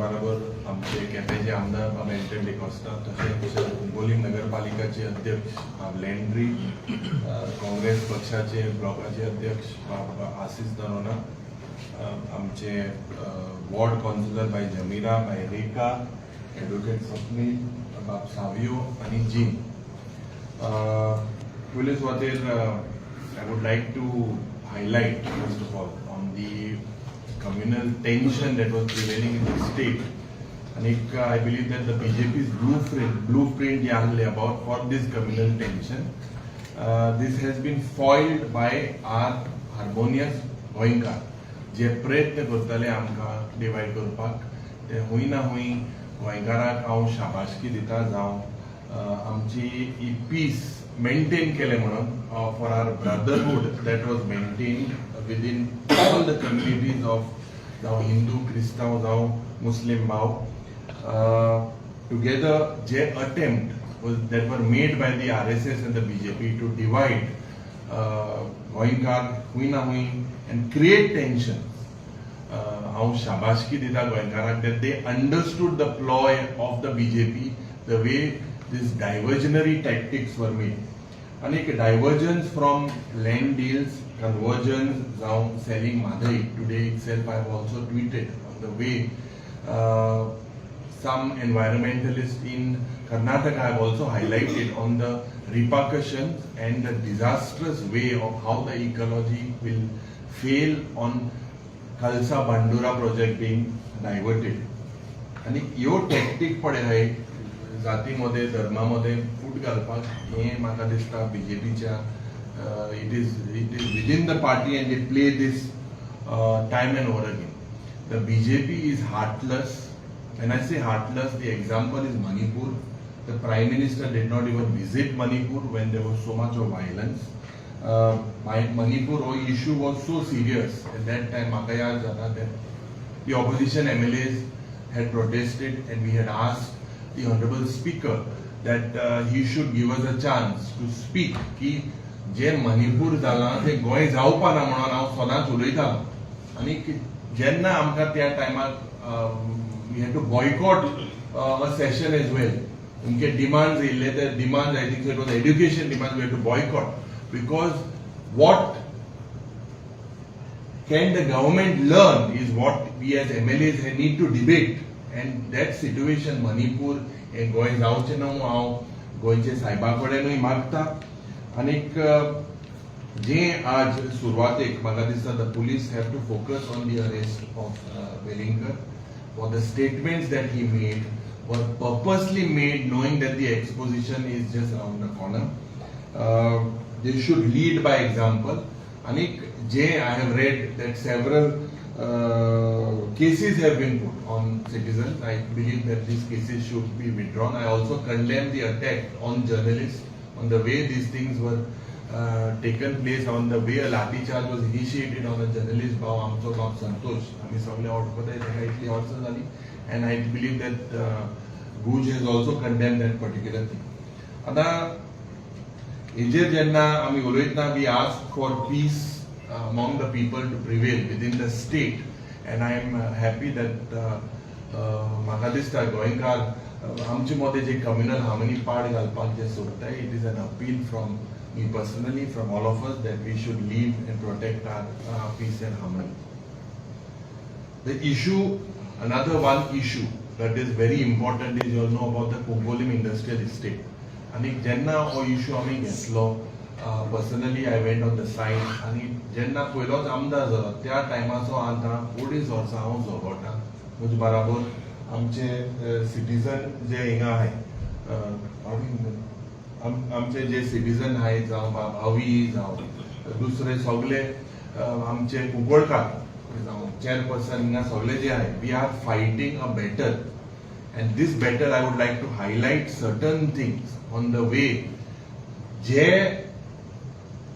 बरोबर आमचे केपेंचे आमदार बाबा एल्टन डिकोस्टा तशेंच कुंकोलीम नगरपालिकाचे अध्यक्ष बाब लँड्री, काँग्रेस पक्षाचे ब्लॉकाचे अध्यक्ष बाब आशीष दरोना, आमचे वॉर्ड काउन्सिलर बाय जमीरा, बाय रेखा, एडवोकेट स्वप्नील, बाब सावियो आणि जीन. पयले सुवातेर I would like to highlight first of all on the communal tension that was prevailing in the state. And I believe that the BJP's blueprint about for this communal tension, this has been foiled by our harmonious goinkar. जे प्रयत्न करतले आमकां divide करपाक ते हुंय ना हुंय गोंयकाराक हांव शाबासकी दिता जावं आमची ही पीस मेंटेन केले म्हणून for our brotherhood that was maintain within all the communities of जावं हिंदू क्रिस्तांव जावं मुस्लीम भाव टुगेदर जे attempt that were made by the RSS and the BJP to divide गोंयकार हुंय ना हुंय and create tension. हांव शाबासकी दिता गोंयकाराक that they understood the ploy of the BJP, the way these diversionary tactics were made. And a divergence from land deals, convergence, selling Madhai. Today itself I have also tweeted on the way some environmentalists in Karnataka have also highlighted on the repercussions and the disastrous way of how the ecology will fail on Khalsa Bandura project being diverted. And your tactic पडे है जातीमध्ये धर्मामध्ये फूट घालपाक हे म्हाका दिसता बीजेपीच्या it is within the party and they play this time and over again. The BJP is heartless. When I say heartless, the example is Manipur. The Prime Minister did not even visit Manipur when there was so much of violence. Manipur issue was so serious at that time. म्हाका याद जाता that the opposition MLAs had protested and we had asked the Honorable Speaker that he should give us a chance to speak की जे मणिपूर जाला ते गोंय जावपा ना म्हणून हांव सदांच उलयतालो आनी जेन्ना आमकां त्या टायमार we had to boycott a session as well. उनके demands येयले ते demands I think so it was education demands we had to boycott because what can the government learn is what we as MLAs need to debate. And that situation Manipur and Goa जावचें ना हांव गोंयचे सायबा कडेनूय मागता आनीक जे आज सुरवातेक म्हाका दिसता the police have to focus on the arrest of Velinker for the statements that he made were purposely made knowing that the exposition is just around the corner. They should lead by example. Anik je I have read that several cases have been put on citizens. I believe that these cases should be withdrawn. I also condemn the attack on journalists, on the way these things were taken place, on the way a lathi charge was initiated on a journalist भाव आमचो नाव संतोष आम्ही सगळे ओळखता तेका इतली अडचण जाली and I believe that Guj has also condemned that particular thing. आता हेजेर जेन्ना आमी उलयतना we ask for peace among the people to prevail within the state and I am happy that म्हाका दिसता गोंयकार आमचे मदें जे communal harmony पाड घालपाक जे सोदताय it is an appeal from me personally, from all of us, that we should lead and protect our peace and harmony. The issue, another one issue that is very important is you all know about the Kunkolim industrial estate. आणि जेन्ना हो issue आमी घेतलो personally I went on the site आनी जेन्ना पयलोच आमदार जालो त्या टायमाचो आतां 40 वर्सां हांव झगडटा म्हजे बराबर आमचे सिटीजन जे हिंगा आहाय आमचे जे सिटीजन आहाय जावं भावी जावं दुसरे सगळे आमचे कुंकळकार जावं चेअरपर्सन हिंगा सगळे जे आहाय we are fighting a better and this battle I would like to highlight certain things on the way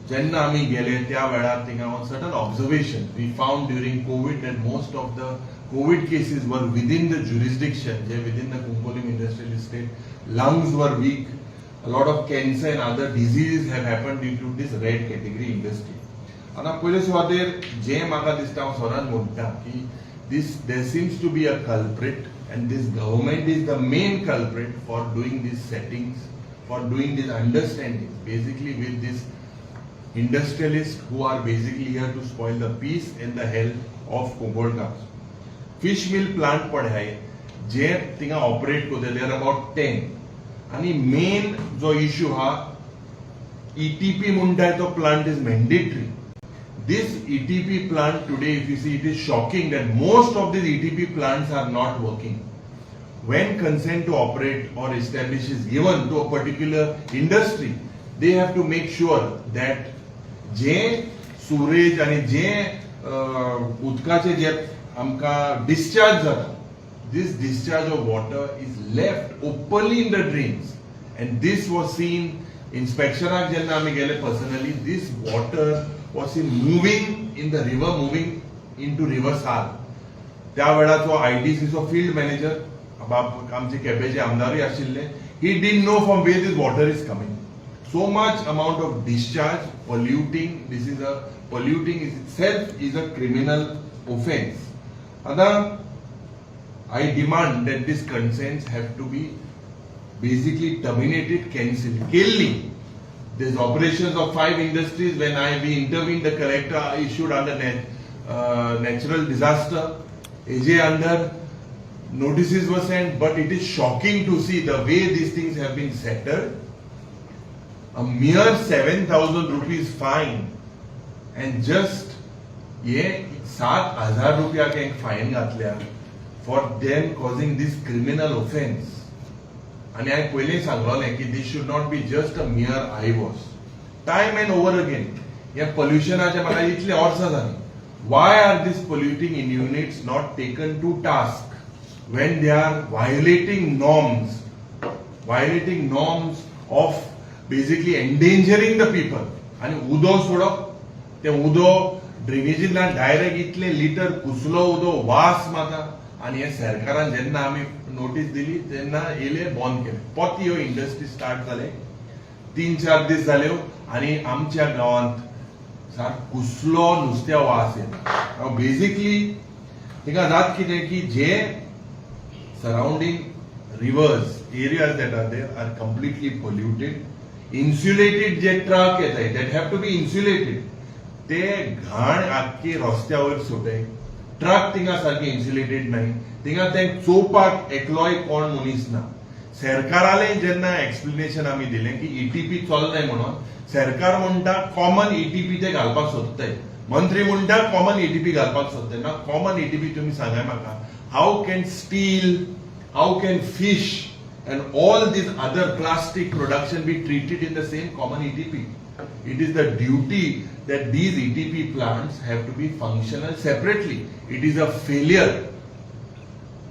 jenna ami gele tya vela tinga on certain observations we found during COVID that most of the COVID cases were within the jurisdiction within the Kunkolim industrial estate lungs were weak a lot of cancer and other diseases have happened due to this red category industry ana pile suwater je maka dista soran monta ki this there seems to be a culprit and this government is the main culprit for doing these settings, for doing these understandings, basically with these industrialists who are basically here to spoil the peace and the health of Kogolkas. Fish mill plant per आहे जे थिंगा operate करता they are about 10 आणि main जो issue हा ETP म्हणटाय तो plant is mandatory. This ETP plant today, if you see, it is shocking that most of these ETP plants are not working. When consent to operate or establish is given to a particular industry, they have to make sure that जे सूरेज आणि जे उदकाचे जे आमका discharge जाता, this discharge of water is left openly in the drains, and this was seen inspectionak jenna आम्ही गेले personally. This water was seen moving in the river, moving into river Sal. त्या वेळाचो IDC चो field manager आमचे केपेचे आमदारय आशिल्ले, he didn't know from where this water is coming. So much amount of discharge, polluting. This is a polluting itself is a criminal offense. Other, I demand that these consents have to be basically terminated, cancelled. Kelly, there's operations of 5 industries. When we intervened, the collector issued under natural disaster. AJ under notices were sent, but it is shocking to see the way these things have been settled. A mere 7,000 rupees fine, and just ये 7,000 रुपया के एक fine घातल्या for them causing this criminal offense. आणि हांवें पयलीं सांगलोलें की this should not be just a mere eyewash. Time and over again ह्या पोल्युशनाचे म्हाका इतले वर्सां जालीं. Why are these polluting units not taken to task when they are violating norms of basically endangering the people? आणि उदो सोडप, ते उदो ड्रेनेजींतल्यान डायरेक्ट इतले लिटर कुसलो उदो वास माता, आणि हे सरकारान जेन्ना आमी नोटीस दिली तेन्ना येले बंद केले. पोती ह्यो इंडस्ट्री स्टार्ट जाले, 3-4 दीस जाल्यो आणि आमच्या गांवांत सार कुसलो नुस्त्या वास येता. बेसिकली थिंगा जात कितें की जे surrounding rivers areas that are there are completely polluted. Insulated जे ट्रक येताय, that have to be insulated. ते घाण आख्खी रस्त्यावर सुटय. ट्रक थिंगा सारखे इन्सुलेटेड नाही. थिंगा ते चोवपाक एकलोय कोण मनीस ना. सरकाराले जेन्ना एक्सप्लेनेशन आमी दिलें की ETP चलनाय म्हणून, सरकार म्हणटा कॉमन ETP ते घालपाक सोदताय. मंत्री म्हणटा कॉमन ETP घालपाक सोदताय. ना कॉमन ETP तुम्ही सांगाय म्हाका. How can still, how can fish and all these other plastic production be treated in the same common ETP? It is the duty that these ETP plants have to be functional separately. It is a failure.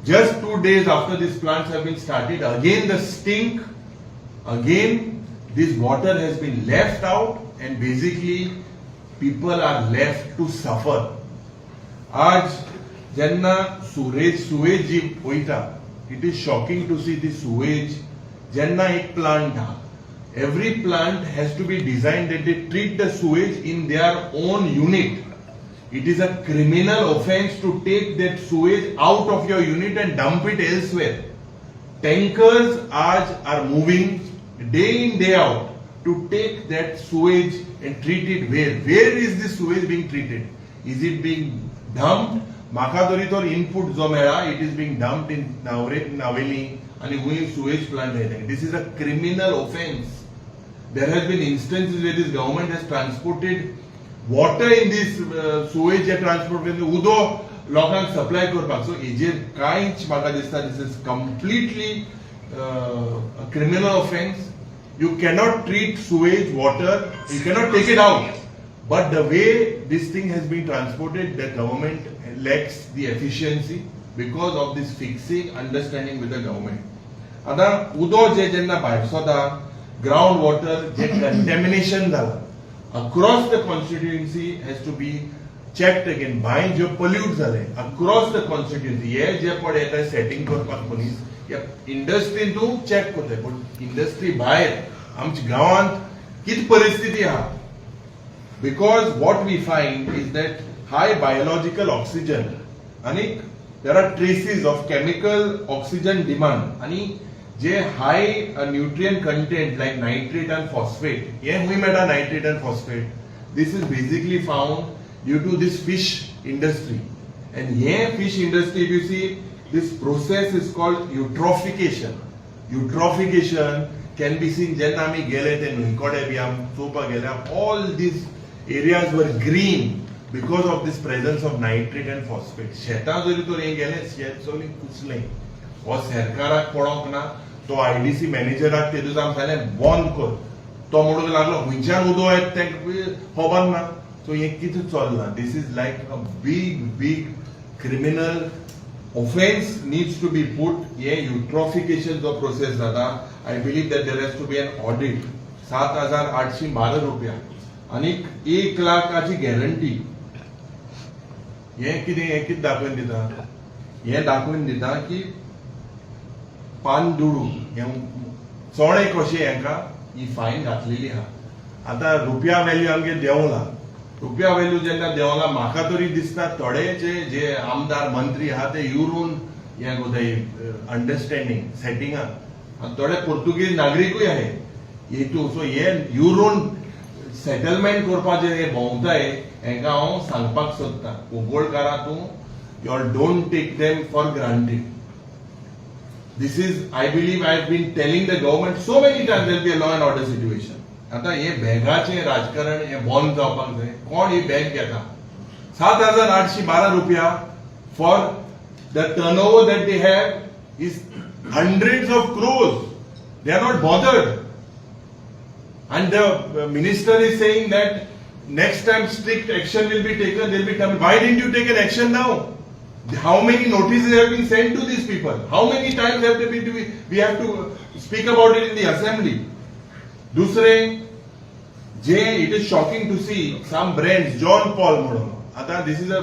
Just 2 days after these plants have been started, again the stink, again this water has been left out, and basically people are left to suffer. आज जेन्ना sewage जी वयता, it is shocking to see the sewage. Jenna ek plant ha. Every plant has to be designed that they treat the sewage in their own unit. It is a criminal offense to take that sewage out of your unit and dump it elsewhere. Tankers are moving day in day out to take that sewage and treat it where? Where is this sewage being treated? Is it being dumped? Makadoritor input जो मेळा, it is being dumped in Naveli and going sewage plant. This is a criminal offense. There has been instances where this government has transported water in this sewage transport with udo लोकांक supply करपाक. So हेजेर कांयच म्हाका दिसता this is completely a criminal offense. You cannot treat sewage water, you cannot take it out. But the way this thing has been transported, the government lacks the efficiency because of this fixing understanding with the government. आता उदो जे जेन्ना भायर सोदा, ground water जे contamination जाला, across the constituency has to be checked again. भायर जे pollute जाले, across the constituency, हे जे पड येता setting करपाक मनीस, या इंडस्ट्रीन तू check करता, पण इंडस्ट्री भायर आमच्या गावांत कित परिस्थिती हा? Because what we find is that high biological oxygen and there are traces of chemical oxygen demand आणि जे high nutrient content like nitrate and phosphate, हे हुई Meta nitrate and phosphate, this is basically found due to this fish industry. And here fish industry, if you see, this process is called eutrophication. Eutrophication can be seen जेन्ना आमी गेले ते न्हंयकडे B आम चोवपाक गेले, all these areas were green because of this presence of nitrate and phosphate. शेतां जरी तर हे गेले शेत सगळें कुसलें. हो सरकाराक पडोंक ना, तो आयडीसी मॅनेजराक तेदूच आमी सांगलें बंद कर. तो म्हणूंक लागलो हुंयच्यान उदो येता तेंका खबर ना. सो हे कितें चल्लां? This is like a big criminal offense needs to be put. ये eutrophication जो process जाता, I believe that there has to be an audit. 7,812 रुपया आणि 1 लाखाची गॅरंटी. हे कितें दाखोवन दिता? हे दाखोवन दिता की पान दुडू हे चोडे कशे हांकां ही फायन घातलेली आहा. आतां रुपया व्हॅल्यू आमगे देंवला. रुपया व्हॅल्यू जेन्ना देंवला, म्हाका तरी दिसता थोडे जे आमदार मंत्री आहा ते युरोन हे कोताय अंडरस्टँडिंग सेटिंगाक, आनी थोडे पोर्तुगीज नागरिकूय आहाय हेतू. सो हे युरोन सेटलमेंट करपाचे हे भोंवताय हांकां हांव सांगपाक सोदतां, कुंकळकारां तूं you don't take them for granted. This is, I believe, I have been telling the government so many times there will be a law and order situation. आता हे बॅगाचे राजकारण हे बंद जावपाक जाय. कोण ही बॅग घेता? 7,812 रुपया for the turnover that they have is hundreds of crores. They are not bothered. And the minister is saying that next time strict action will be taken, there will be time. Why didn't you take an action now? How many notices have been sent to these people? How many times have we have to speak about it in the assembly? Dusre, it is shocking to see some brands, John Paul म्हणून. आता this is a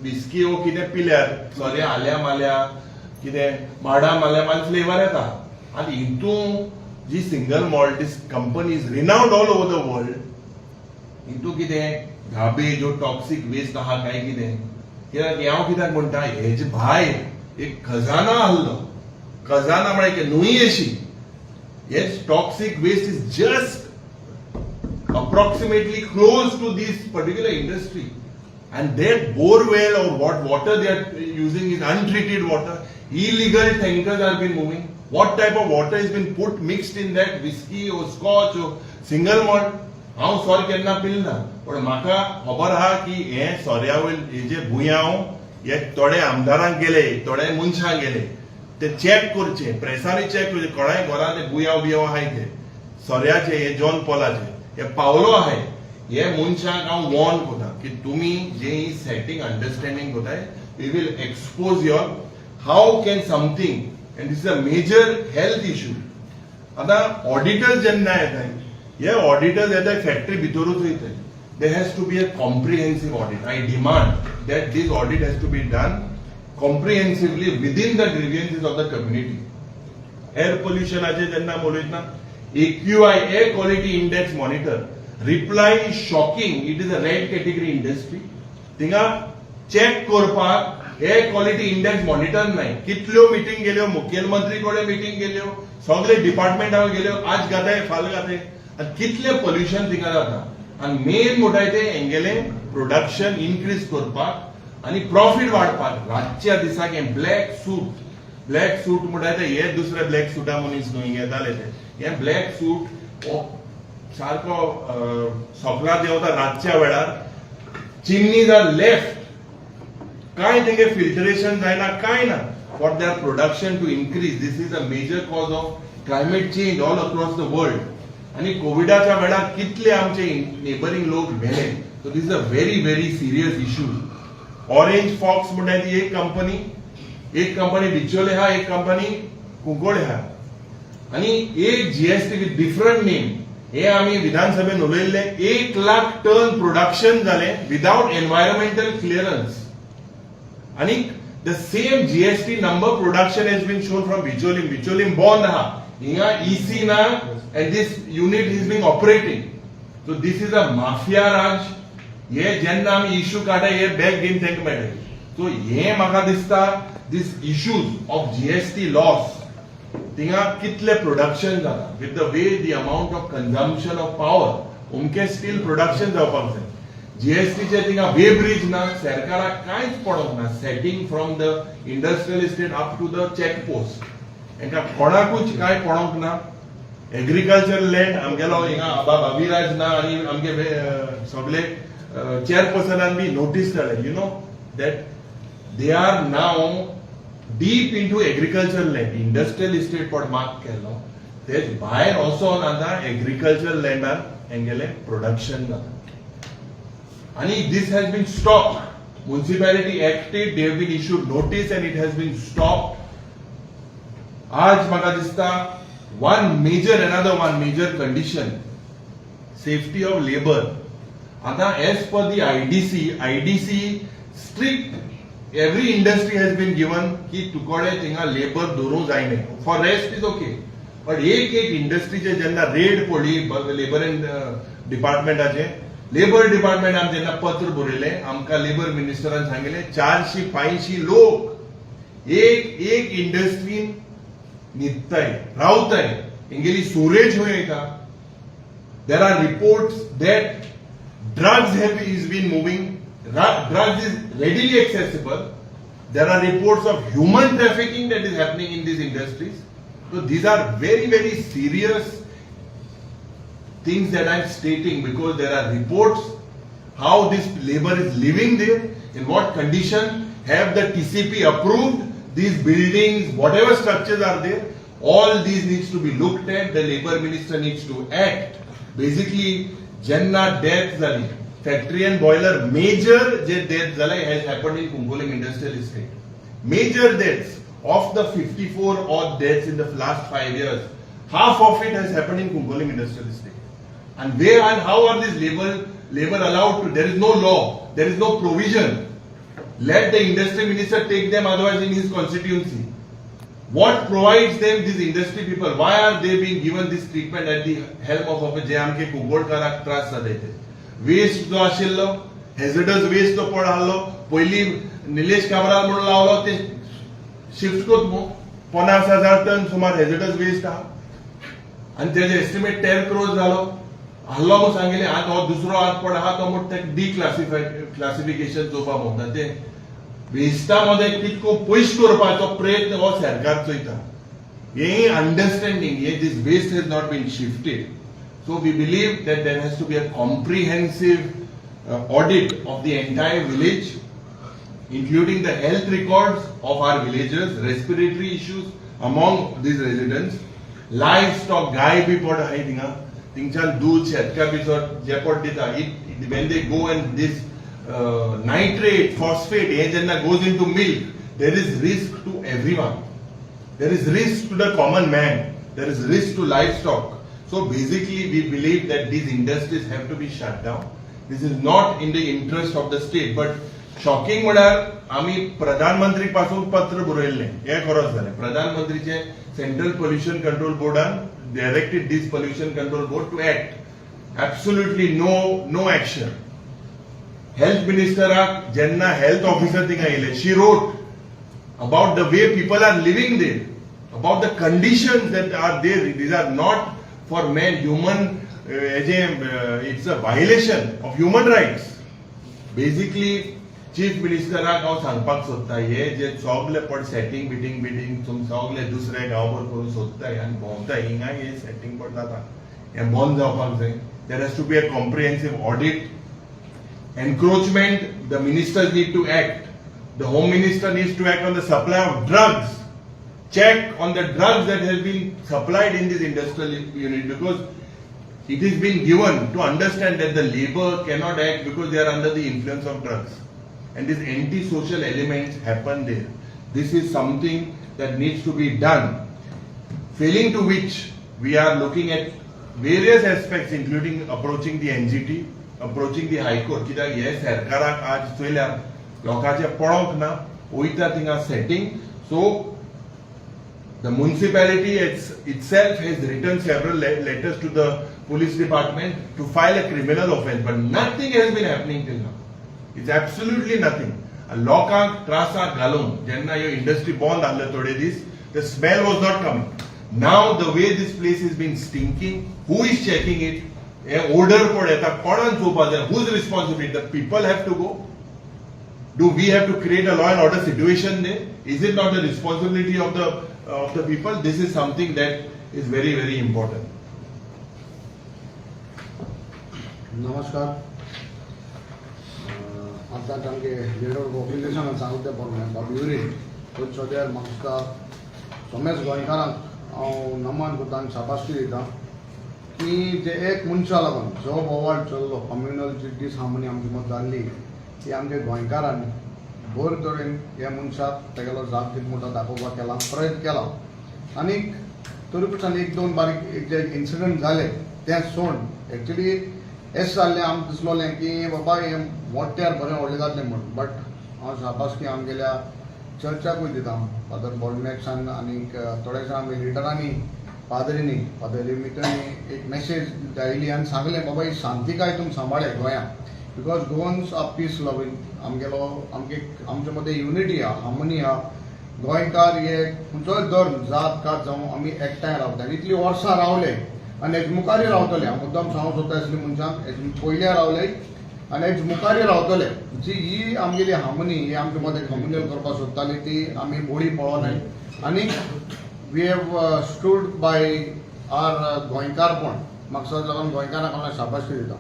whiskey o कितें पिल्यार, sorry आल्या कितें Mallya flavour येता. आणि हितून जी single malt this company is renowned all over the world, हितून कितें गार्बेज ओ टॉक्सिक वेस्ट आहा काय कितें. कित्याक हांव कित्याक म्हणटा, हेजे भायर एक खजाना आहलो. खजाना म्हळ्यार न्हंय अशी. हे toxic waste is just approximately close to this particular industry, and that borewell or what water they are using is untreated water. Illegal tankers have been moving. What type of water has been put mixed in that whiskey or scotch or single malt? हांव सोर केन्ना पिलना, पण म्हाका खबर आहा की हे सोऱ्या वयले हे जे भुंयाव हे थोडे आमदारांक गेले, थोडे मनशांक गेले, ते चॅक करचे, प्रेसांनी चॅक करचे, कोणाय घरांत ते भुंयाव बियाव आहाय ते सोऱ्याचे, हे जॉन पॉलाचे, हे पावलो आहाय. हे मनशांक हांव वॉर्न करता की तुमी जे ही सेटिंग अंडरस्टँडिंग करताय, we will expose your how can something, and this is a major health issue. आता ऑडिटर्स जेन्ना येताय, हे ऑडिटर्स येताय फॅक्टरी भितरूच वयताय. There has to be a comprehensive audit. I demand that this audit has to be done comprehensively within the grievances of the community. Air pollution aje jenna uloyतना, AQI Air Quality Index Monitor reply is shocking. It is a red category industry. थिंगा check करपाक air quality index monitor नाही. कितल्यो meeting गेल्यो, मुख्यमंत्री कडे meeting गेल्यो, सगळे डिपार्टमेंटाक गेल्यो, आज गाताय फाल गाताय, आनी कितले पोल्युशन थिंगा जाता. आणि मेन मोठाय ते हेंगेले प्रोडक्शन इन्क्रीज करपाक आणि प्रॉफिट वाडपाक. रातच्या दिसाक हे ब्लॅक सूट मोठाय ते हे दुसरे ब्लॅक सुटा मनीस न्हू घेताले ते. हे ब्लॅक सूट सारको सपना देंवता रातच्या वेळार. चिमनीज आर लेफ्ट, काय तेंगे फिल्टरेशन जायना, काय ना. For their production to increase. This is a major cause of climate change all across the world. आणि कोविडाच्या वेळार कितले आमचे नेबरिंग लोक मेले. So this is a very very serious issue. Orange Fox म्हणटा ती एक कंपनी बिचोले हा, एक कंपनी कुंकोळे हा, आणि एक जीएसटी विथ डिफरंट नेम. हे आम्ही विधानसभेत उलयल्ले. 1 लाख टन प्रोडक्शन जाले विदाउट एन्व्हायरमेंटल क्लिअरन्स. आणि the same GST number production has been shown from Bicholim bond आहा. हिंगा ईसी ना, and this unit is being operating. So this is a mafia raj. हे जेन्ना आमी इश्यू काढाय हे बॅग घेवन तांकां मेळटाय. So हे म्हाका दिसता these issues of GST loss थिंगा कितले प्रोडक्शन जाता with the way the amount of consumption of power उमके स्टील प्रोडक्शन जावपाक जाय GST चे थिंगा वे ब्रिज ना सरकाराक कांयच पडोंक ना setting from the industrial estate up to the check post हेंका कोणाकूच काय पडोंक ना एग्रीकल्चर लँड आमगेलो हिंगा बाब अभिराज ना आनी आमगे सगळे चेअरपर्सनान बी नोटीस धाडले you know that they are now deep into agricultural land. Industrial estate pod mark kello. There's buyer also another agricultural land and production. And this has been stopped. Municipality acted, they have been issued notice and it has been stopped. Aaj maka dista another one major condition, safety of labor. As per the IDC strict, every industry has been given कि तुकडे थिंगा labour दवरूं जायना. For rest is okay. But एक इंडस्ट्रीचे जेन्ना red पडली labour and डिपार्टमेंटाचे labour department आम जेन्ना पत्र बरयलें आमकां लेबर मिनिस्टरान सांगिल्लें 400-500 लोक एक इंडस्ट्रीन न्हिदताय रावताय हेंगेली स्टोरेज खंय वयता. There are reports that drugs is been moving. Drugs is readily accessible. There are reports of human trafficking that is happening in these industries. So these are very, very serious things that I am stating because there are reports how this labor is living there, in what condition, have the TCP approved these buildings, whatever structures are there, all these needs to be looked at. The labor minister needs to act. Basically, Janna death zali. Factory and boiler major death has happened in Kunkolim Industrial Estate. Major deaths of the 54 odd deaths in the last 5 years, half of it has happened in Kunkolim Industrial Estate. And where and how are these labor allowed to? There is no law, there is no provision. Let the industry minister take them otherwise in his constituency. What provides them, these industry people? Why are they being given this treatment at the helm of a JMK Kugolkarak trust? Waste जो आशिल्लो हेझडस waste तो per आहलो पयली निलेश कामराल म्हणून लावलो ते shift कोत 50,000 ton सुमार हेझडस वेस्ट आहा आनी तेजे एस्टिमेट 10 crores जालो आहलो मो सांगिल्ले आतां हो दुसरो आत पड आहा तो मोठ डी क्लासिफिकेशन चोवपा म्हणटा ते वेस्टा मध्ये कितको पयस करपाचो प्रयत्न हो सरकार चोयता. हे understanding this waste has not been shifted. So we believe that there has to be a comprehensive audit of the entire village, including the health records of our villagers, respiratory issues among these residents, livestock, gai bhi pod hai dinga, tingchan doodh shetka bhi sort jepod dita. When they go and this nitrate, phosphate, jenna goes into milk, there is risk to everyone. There is risk to the common man. There is risk to livestock. So basically we believe that these industries have to be shut down. This is not in the interest of the state. But shocking म्हळ्यार आम्ही प्रधानमंत्री पासून पत्र बरयल्ले हे खरोच जालें. प्रधानमंत्रीचे सेंट्रल पोल्युशन कंट्रोल बोर्डान directed this pollution control board to act. Absolutely no action. Health ministeraक जेन्ना health officer थिंगा येयले, she wrote about the way people are living there, about the conditions that are there. These are not for men, it's a violation of human rights. Basically, Chief Minister हांव सांगपाक सोदता हे जे सगळे per setting beating तुम सगळे दुसरे गांवभर करून सोदताय आनी भोंवताय हिंगा हे सेटिंग पड जाता हें बंद जावपाक जाय. There has to be a comprehensive audit. Encroachment, the ministers need to act. The Home Minister needs to act on the supply of drugs. Check on the drugs that have been supplied in this industrial unit because it is been given to understand that the labor cannot act because they are under the influence of drugs. And these anti-social elements happen there. This is something that needs to be done. Failing to which we are looking at various aspects including approaching the NGT, approaching the High Court. कित्याक हे सरकाराक आज चोयल्या लोकांचे पळोवंक ना वयता थिंगा setting. So the municipality itself has written several letters to the police department to file a criminal offense, but nothing has been happening till now. It's absolutely nothing. लोकांक त्रासाक घालून जेन्ना ह्यो इंडस्ट्री बंद आहले थोडे दीस, the smell was not coming. Now the way this place is being stinking, who is checking it? A odor कोण येता, कोणान चोवपाक जाय? Whose responsibility? The people have to go. Do we have to create a law and order situation there? Is it not the responsibility of the people? This is something that is very, very important. नमस्कार. आता आमगे leader organisation सांगते प्रमाणे LOP Yuri सद्या म्हाका सोमेश गोंयकारांक हांव नमन करता आनी शाबासकी दिता की जे एक मनशा लागून जो बोवाळ चल्लो कम्युनल जस्टीस हार्मनी आमची मत जाल्ली ती आमच्या गोंयकारांनी बरे तरेन ह्या मनशाक तेगेलो जाप कितें म्हणटा दाखोवपाक केला, प्रयत्न केला. आनीक तरी पासून एक दोन बारीक जे इन्सिडंट जाले ते सोड एक्चुली एस जाल्लें आमकां दिसलोलें की बाबा हें मोठ्यार बरें व्हडलें जातलें म्हणून. बट हांव शाबासकी आमगेल्या चर्चाकूय दिता फादर बॉलमॅक्सान आनीक थोडेशे आमी लिडरांनी पादरींनी मित्रांनी एक मेसेज धाडिल्ली आनी सांगलें बाबा ही शांतीकाय तुमी सांबाळे गोंयांत, because Goans are piece loving. आमचे मदें युनिटी आहा, हार्मनी आहा. गोंयकार हे खंयचोय धर्म जात कात जावं आमी एकठांय रावतात. इतलीं वर्सां रावले आनी हेज मुखारी रावतले. हांव मुद्दाम सांगूंक सोदता आसली मनशांक हेज पयल्या रावले आनी हेज मुखारी रावतले. जी ही आमगेली हार्मनी ही आमचे मदें कम्युनल करपाक सोदताली ती आमी बोडी पळोवनाय. आनी we have stood by our गोंयकारपण. म्हाका लागून गोंयकारांक हांव शाबासकी दिता.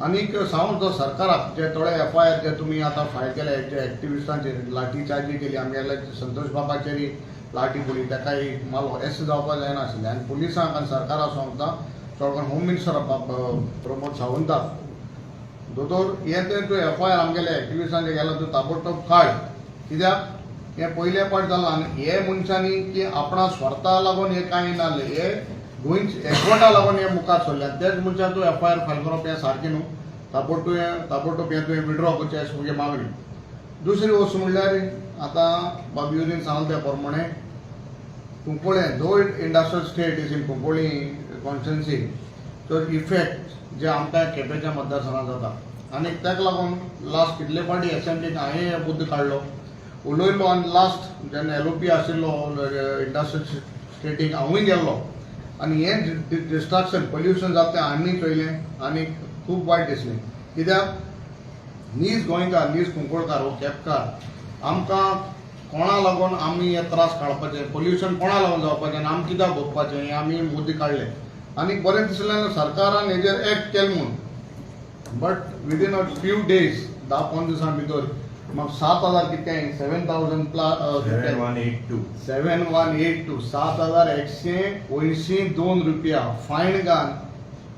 आनीक सांगूं सरकाराक जे थोडे FIR जे तुमी आतां फायल केले जे एक्टिविस्टांचेर लाठीचार्जी केली आमगेल्या संतोष बाबाचेरी लाठी पडली ताकाय मालो एस जावपाक जायनाशिल्लें. आनी पुलिसांक आनी सरकाराक सांगता चड करून होम मिनिस्टर प्रमोद सावंताक दोतोर हे तूं FIR आमगेल्या एक्टिविस्टांचे गेला तूं ताबडतोब काड. कित्याक हें पयले पाट जालां आनी हे मनशांनी की आपणा स्वार्था लागून हे कांय नासलें, हे गोंयच एकवटा लागून हे मुखार सरले. तेच मनशाक तूं FIR फायल करप हें सारकें न्हू. ताबडतोब हें तुवें विड्रॉ करचें अशी म्हजी मागणी. दुसरी वस्त म्हणल्यार आतां LOP Yurin सांगले त्या प्रमाणे कुंकोळें दो industrial state is in Cuncolim constituency तो इफेक्ट जे आमकां केपेंच्या मतदारसंघात जाता. आनी ताका लागून लास्ट कितले फावटी एसेंब्लीक हांवें हे मुद्दो काडलो उलयलो आनी लास्ट जेन्ना LOP आशिल्लो इंडस्ट्रियल स्टेटीक हांवूय गेल्लो आनी हें डिस्ट्रक्शन पोल्युशन जाता तें हांवें चोयलें आनी खूब वायट दिसलें. कित्याक नीज गोंयकार नीज कुंकोळकार हो केपेंकार आमकां कोणा लागून आमी हे त्रास काडपाचे, पोल्युशन कोणा लागून जावपाचें आनी आमी कित्याक भोगपाचें हें आमी मुद्दे काडले. आनी बरें दिसलें सरकारान हेजेर एक्ट केलें म्हणून. But within a few days 10-15 दिसां भितर म्हाका 7,000 कितें 7,182 7,182 रुपया फायन घाल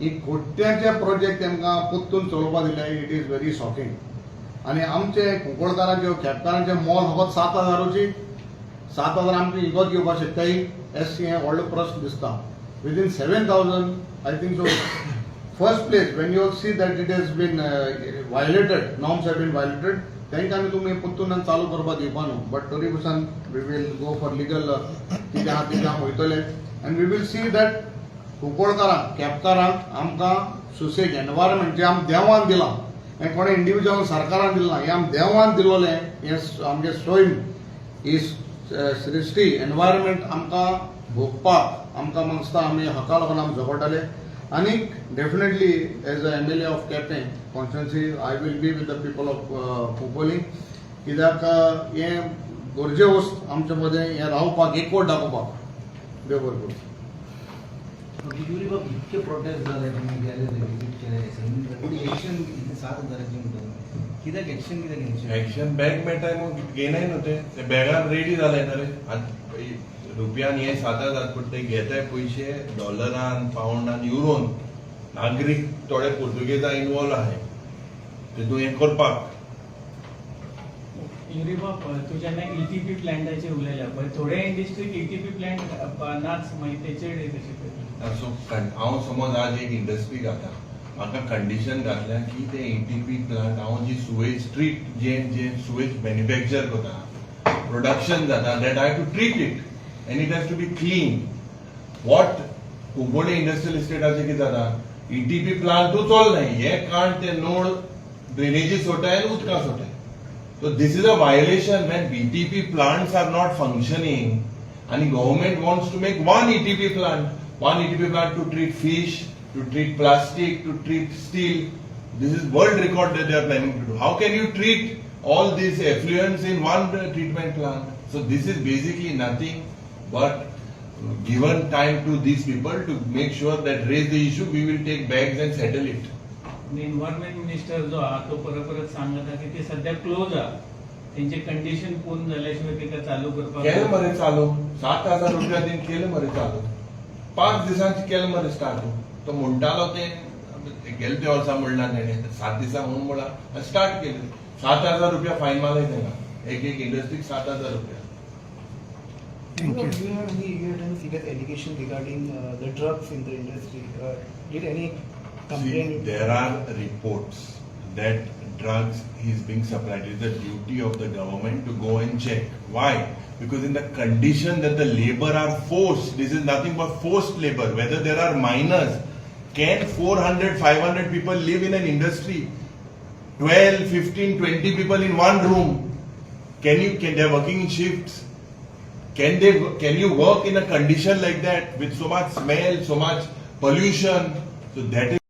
ही कोट्यांचे प्रोजेक्ट तांकां पोत्तून चलोवपाक दिले. It is very shocking. आनी आमचे कुंकोळकारांचे केपेंकारांचे मोल फकत 7,000ची 7,000 आमकां इगोत घेवपाक शकताय. हें व्हडलो प्रश्न दिसता. Within 7,000 I think so first place when you see that it has been violated norms have been violated तांकां आनी तुमी पोत्तून चालू करपाक दिवपा न्हू. बट तरी पासून we will go for legal कितें आहा तितून वयतले आनी वी वील सी दॅट कुंकोळकारांक केपेंकारांक आमकां सुसेग एनवायरमेंट जे आमी देवान दिलां हें कोणें इंडिविज्युअल सरकारान दिलें ना, हें आमी देवान दिलोलें. हें आमगे स्वयं ही सृश्टी एनवायरमेंट आमकां भोगपाक आमकां म्हाका दिसता आमी हाका लागून आमी झगडटाले. आनीक definitely as a MLA of Quepem constituency I will be with the people of Cuncolim. कित्याक हें गरजे वस्त आमचे मदें हें रावपाक एकवट दाखोवपाक. देव बरें करूं. युरी बाब इतके प्रोटेस्ट झाले तुम्ही गेले विजिट केले एक्शन 7,000ची म्हणतो कित्याक एक्शन कित्याक घेवचें एक्शन बॅग मेळटाय मग घेयनाय न्हू ते बॅगान रेडी जाले ना रे. रुपयान हे 7,000 पूण ते घेताय पयशे डॉलरान पावंडान युरोन. नागरीक थोडे पुर्तुगेजां इनवॉल्व आहाय तितून हें करपाक. युरी बाब तूं जेन्ना ETP प्लॅन्टाचेर उलयल्या पळय थोडे इंडस्ट्रीक ETP प्लॅन्ट नाच मागीर तेचेर कशें करता. सो हांव समज आज एक इंडस्ट्री घाता म्हाका कंडिशन घातल्या की ते ETP प्लांट हांव जी सुवेज स्ट्रीट जे सुवेज मॅन्युफॅक्चर करता प्रोडक्शन जाता that I have to treat it and it has to be clean. What कुंकोळे इंडस्ट्रियल इस्टेटाचें कितें जाता ETP प्लांटूच चलनाय. हे कारण ते नोड ड्रेनेजी सोटाय आनी उदकां सोटाय. So this is a violation when BTP plants are not functioning and government wants to make one ETP plant to treat fish, to treat plastic, to treat steel. This is world record that they are planning to do. How can you treat all these effluents in one treatment plant? So this is basically nothing but given time to these people to make sure that raise the issue, we will take bags and settle it. Environment minister जो हा तो परत सांगत आहे की ते सध्या close आहे त्यांचे कंडिशन पूर्ण झाल्याशिवाय ते काय चालू करपाक केलं मरे चालू 7,000 रुपया दिन केलं मरे चालू 5 दिसांची केलं मरे स्टार्ट तो म्हणटालो ते गेले ते वर्सा म्हणला तेणे 7 दिसा म्हणून म्हणला स्टार्ट केले 7,000 रुपया फाईन मारले त्यांना एक इंडस्ट्रीक 7,000 रुपया. Do you have any serious allegation regarding the drugs in the industry? Did any See, complaint? there are reports that drugs is being supplied. It is the duty of the government to go and check. Why? Because in the condition that the labor are forced, this is nothing but forced labor. Whether there are minors, can 400, 500 people live in an industry? 12, 15, 20 people in one room. Can they are working in shifts? Can you work in a condition like that with so much smell, so much pollution? So that is